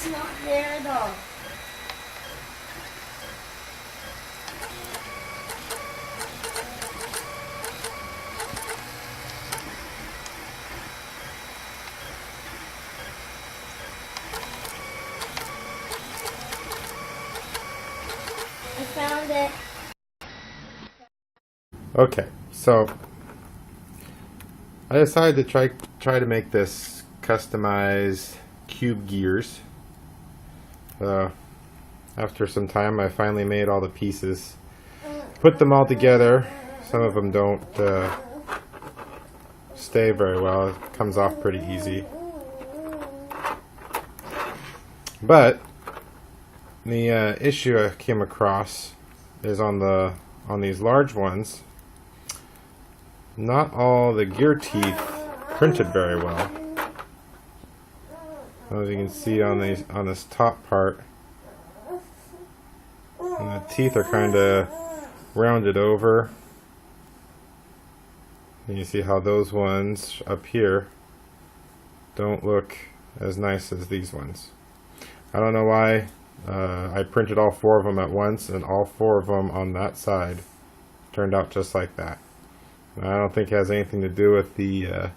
It's not there though. I found it. Okay, so I decided to try to make this customized cube gears. After some time, I finally made all the pieces, put them all together. Some of them don't stay very well. It comes off pretty easy. But the issue I came across is on these large ones. Not all the gear teeth printed very well. As you can see on this top part, and the teeth are kind of rounded over. And you see how those ones up here don't look as nice as these ones. I don't know why. I printed all 4 of them at once, and all 4 of them on that side turned out just like that. I don't think it has anything to do with the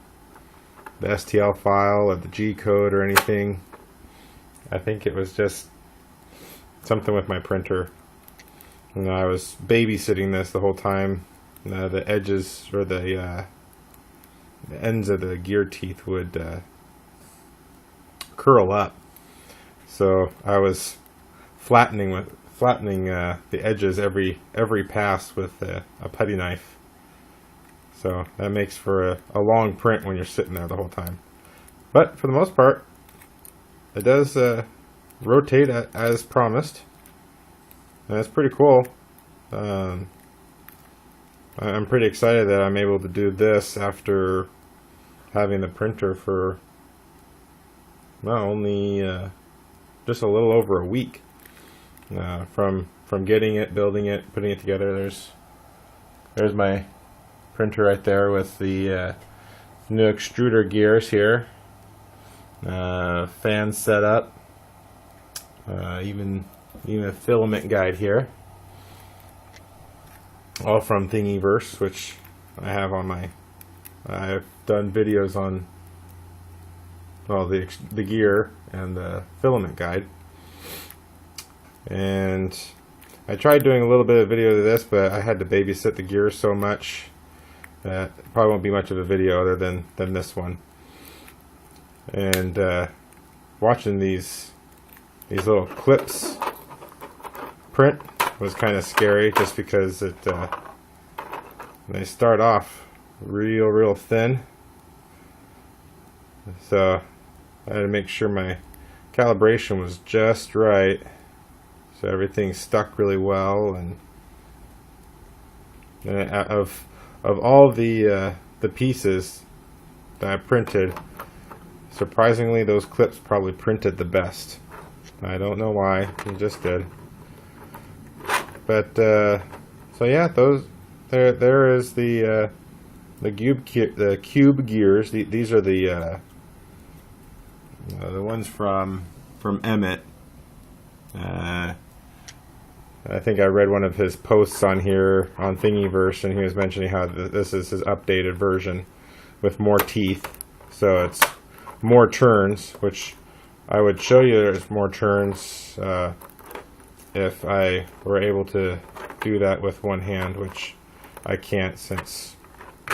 STL file or the G code or anything. I think it was just something with my printer. And I was babysitting this the whole time. The edges or the ends of the gear teeth would curl up. So I was flattening the edges every pass with a putty knife. So that makes for a long print when you're sitting there the whole time. But for the most part, it does rotate as promised. And that's pretty cool. I'm pretty excited that I'm able to do this after having the printer for only just a little over a week. From getting it, building it, putting it together. There's my printer right there with the new extruder gears here, fan set up, even a filament guide here, all from Thingiverse, which I have on my. I've done videos on the gear and the filament guide, and I tried doing a little bit of video of this, but I had to babysit the gears so much that probably won't be much of a video other than this one. And watching these little clips print was kind of scary, just because they start off real thin. So I had to make sure my calibration was just right, so everything stuck really well. And of all the pieces that I printed, surprisingly those clips probably printed the best. I don't know why, it just did. But so yeah, there is the cube gears. These are the ones from Emmett. I think I read one of his posts on here on Thingiverse, and he was mentioning how this is his updated version with more teeth. So it's more turns, which I would show you there's more turns if I were able to do that with one hand, which I can't since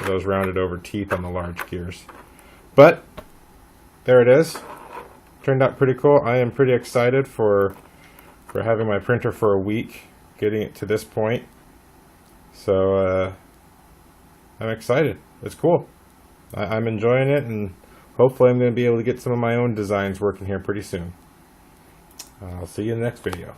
those rounded over teeth on the large gears. But there it is. Turned out pretty cool. I am pretty excited for having my printer for a week, getting it to this point. So I'm excited. It's cool. I'm enjoying it, and hopefully I'm going to be able to get some of my own designs working here pretty soon. I'll see you in the next video.